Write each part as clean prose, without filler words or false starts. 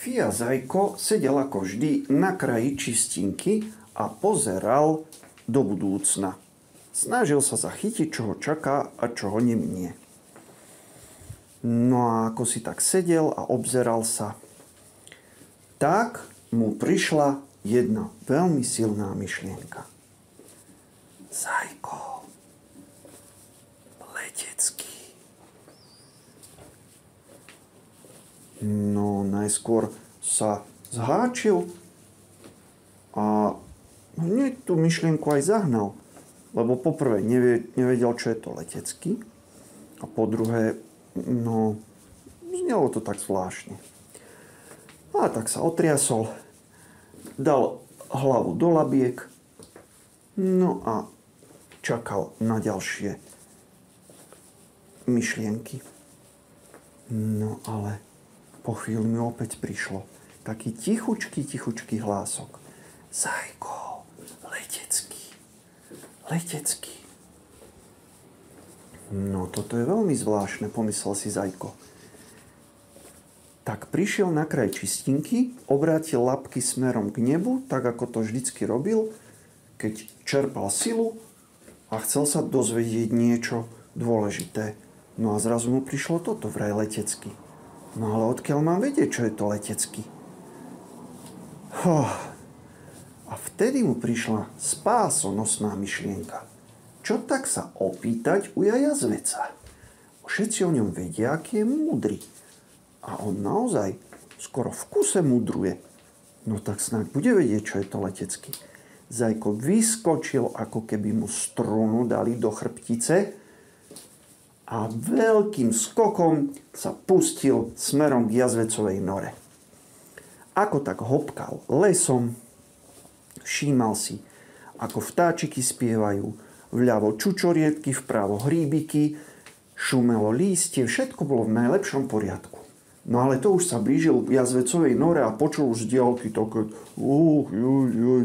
Fia Zajko sedel ako vždy na kraji čistinky a pozeral do budúcna. Snažil sa zachytiť, čo ho čaká a čo ho neminie. No a ako si tak sedel a obzeral sa, tak mu prišla jedna veľmi silná myšlienka. Zajko, letecký. No, najskôr sa zháčil a hneď tú myšlienku aj zahnal. Lebo poprvé nevedel, čo je to letecký. A po druhé, no, znelo to tak zvláštne. A tak sa otriasol, dal hlavu do labiek, no a čakal na ďalšie myšlienky. No ale po chvíli mi opäť prišlo taký tichučký hlások. Zajko, letecký. No toto je veľmi zvláštne, pomyslel si Zajko. Tak prišiel na kraj čistinky, obrátil labky smerom k nebu, tak ako to vždycky robil, keď čerpal silu a chcel sa dozvedieť niečo dôležité. No a zrazu mu prišlo toto, vraj letecký. No ale odkiaľ mám vedieť, čo je to letecký? A vtedy mu prišla spásonosná myšlienka. Čo tak sa opýtať u jazveca? Všetci o ňom vedia, aký je múdry. A on naozaj skoro v kuse mudruje. No tak snáď bude vedieť, čo je to letecký. Zajko vyskočil, ako keby mu strunu dali do chrbtice, a veľkým skokom sa pustil smerom k jazvecovej nore. Ako tak hopkal lesom, všímal si, ako vtáčiky spievajú, vľavo čučoriedky, vpravo hríbiky, šumelo lístie, všetko bolo v najlepšom poriadku. No ale to už sa blížil k jazvecovej nore a počul už z diaľky také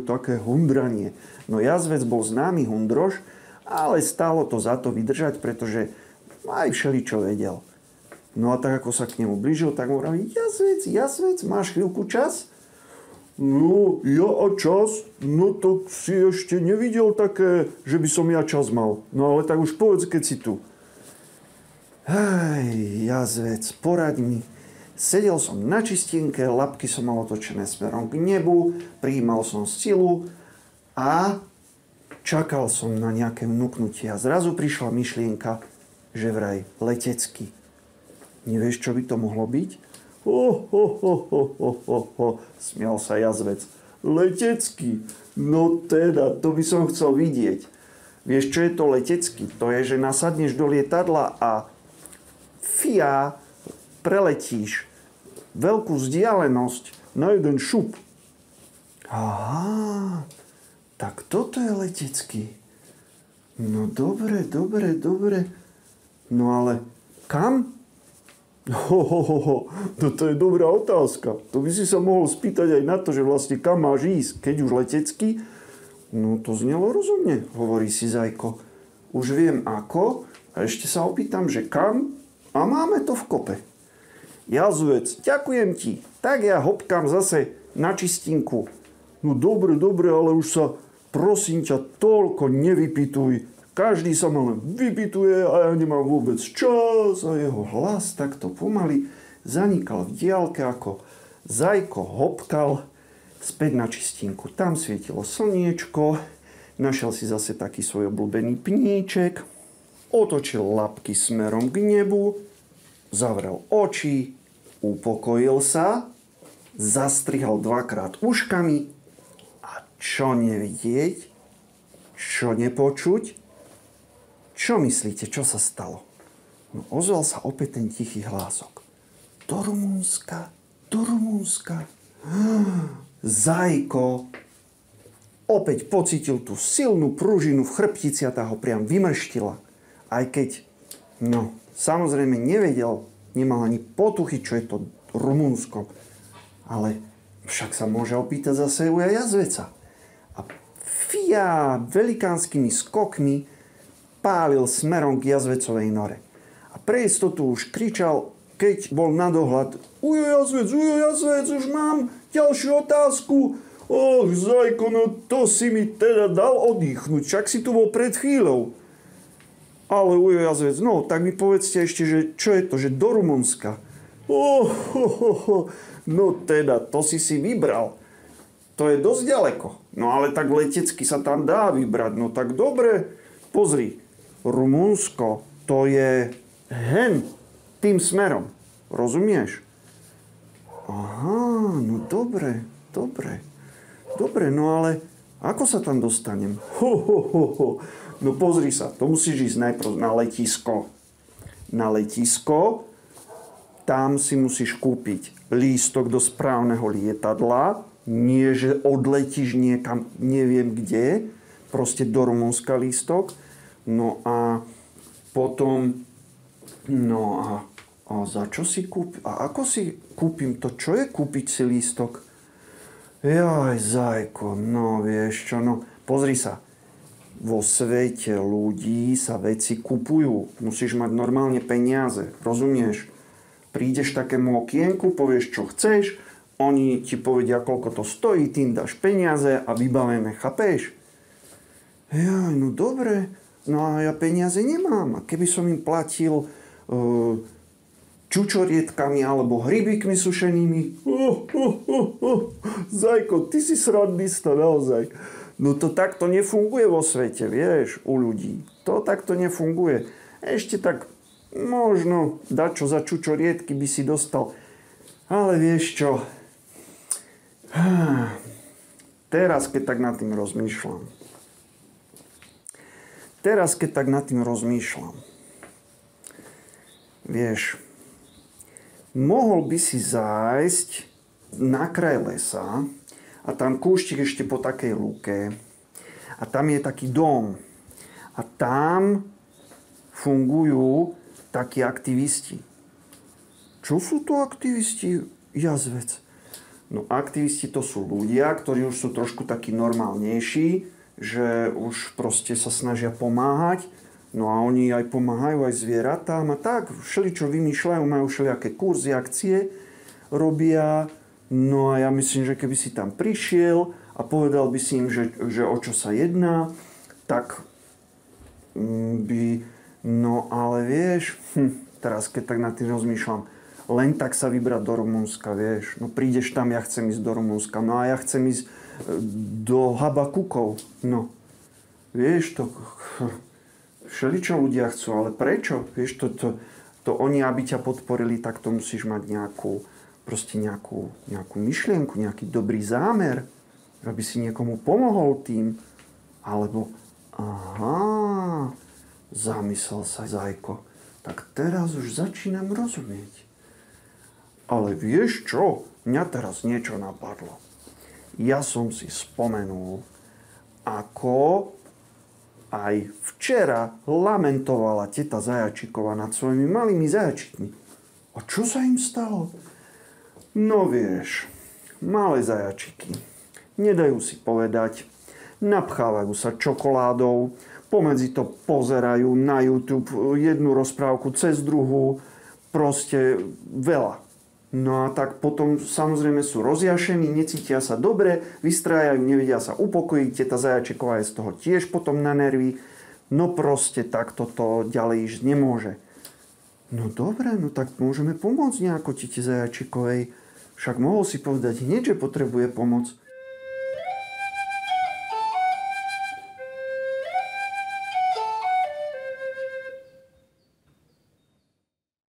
také hundranie. No jazvec bol známy hundroš, ale stálo to za to vydržať, pretože aj všeličo vedel. No a tak ako sa k nemu blížil, tak mu vraví, jazvec, máš chvíľku čas? No, ja a čas? No to si ešte nevidel také, že by som ja čas mal. No ale tak už povedz, keď si tu. Jazvec, poraď mi. Sedel som na čistinke, labky som mal otočené smerom k nebu, prijímal som silu a čakal som na nejaké vnúknutie. A zrazu prišla myšlienka, že vraj letecký. Nevieš, čo by to mohlo byť? Smial sa jazvec. Letecký? No teda, to by som chcel vidieť. Vieš, čo je to letecký? To je, že nasadneš do lietadla a preletíš veľkú vzdialenosť na jeden šup. Aha, tak toto je letecký. No dobre. No ale kam? No to je dobrá otázka. To by si sa mohol spýtať aj na to, že vlastne kam máš ísť, keď už letecký. No to znelo rozumne, hovorí si Zajko. Už viem ako a ešte sa opýtam, že kam a máme to v kope. Jazvec, ďakujem ti. Tak ja hopkám zase na čistinku. No dobre, ale už sa prosím ťa toľko nevypytuj. Každý sa ma len vypytuje a ja nemám vôbec čas. A jeho hlas takto pomaly zanikal v diaľke, ako Zajko hopkal späť na čistinku. Tam svietilo slniečko, našiel si zase taký svoj obľúbený pníček, otočil labky smerom k nebu, zavrel oči, upokojil sa, zastrihal dvakrát uškami a čo nevidieť, čo nepočuť, čo myslíte, čo sa stalo? No, ozval sa opäť ten tichý hlások. Do Rumunska. Zajko opäť pocítil tú silnú pružinu v chrbtici a tá ho priam vymrštila. Aj keď, no, samozrejme nevedel, nemal ani potuchy, čo je to Rumunsko. Ale však sa môže opýtať zase u jazveca. A Fia velikánskymi skokmi pálil smerom k jazvecovej nore. A pre istotu už kričal keď bol na dohľad, ujo jazvec, už mám ďalšiu otázku. Och, Zajko, no to si mi teda dal oddychnúť, však si tu bol pred chvíľou. Ale ujo jazvec, no tak mi povedzte ešte, že čo je to, že do Rumunska. No teda, to si vybral. To je dosť ďaleko. No ale tak letecky sa tam dá vybrať. No tak dobre, pozri. Rumunsko, to je hen tým smerom. Rozumieš? Aha, no dobre. Dobre, no ale ako sa tam dostanem? No pozri sa, to musíš ísť najprv na letisko. Na letisko, tam si musíš kúpiť lístok do správneho lietadla. Nie, že odletíš niekam, neviem kde, proste do Rumunska lístok. No a potom, a za čo si kúpim? A ako si kúpim to? Čo je kúpiť si lístok? Jaj, Zajko, no vieš čo, no pozri sa. Vo svete ľudí sa veci kupujú. Musíš mať normálne peniaze, rozumieš? Prídeš takému okienku, povieš, čo chceš, oni ti povedia, koľko to stojí, ty im dáš peniaze a vybavené, chápeš? Jaj, no dobre, no a ja peniaze nemám. A keby som im platil čučorietkami alebo hrybíkmi sušenými. Zajko, ty si srandista, naozaj. No to takto nefunguje vo svete, vieš, u ľudí. To takto nefunguje. Ešte tak možno dačo za čučoriedky by si dostal. Ale vieš čo? Teraz, keď tak nad tým rozmýšľam. Vieš, mohol by si zájsť na kraj lesa a tam kúštik ešte po takej lúke a tam je taký dom a tam fungujú takí aktivisti. Čo sú to aktivisti, jazvec? No aktivisti to sú ľudia, ktorí už sú trošku takí normálnejší, že už proste sa snažia pomáhať. No a oni aj pomáhajú aj zvieratám a tak, všeličo vymýšľajú, majú všelijaké kurzy, akcie, robia. No a ja myslím, že keby si tam prišiel a povedal by si im, že o čo sa jedná, tak by... No ale vieš, teraz keď tak nad tým rozmýšľam, len tak sa vybrať do Rumunska, vieš. No prídeš tam, ja chcem ísť do Rumunska, no a ja chcem ísť do Habakukov. No, vieš, to... Všeličo ľudia chcú, ale prečo? Vieš, to oni, aby ťa podporili, tak to musíš mať nejakú myšlienku, nejaký dobrý zámer, aby si niekomu pomohol tým. Alebo, zamyslel sa Zajko, tak teraz už začínam rozumieť. Ale vieš čo? Mňa teraz niečo napadlo. Ja som si spomenul, ako aj včera lamentovala teta Zajačíková nad svojimi malými zajačikmi. A čo sa im stalo? No vieš, malé zajačiky nedajú si povedať, napchávajú sa čokoládou, pomedzi to pozerajú na YouTube jednu rozprávku cez druhú, proste veľa. No a tak potom samozrejme sú rozjašení, necítia sa dobre, vystrájajú, nevedia sa upokojiť, teta Zajačíková je z toho tiež potom na nervy. No proste takto to ďalej ísť nemôže. No dobre, no tak môžeme pomôcť nejako tete Zajačíkovej. Však mohol si povedať hneď, že potrebuje pomoc.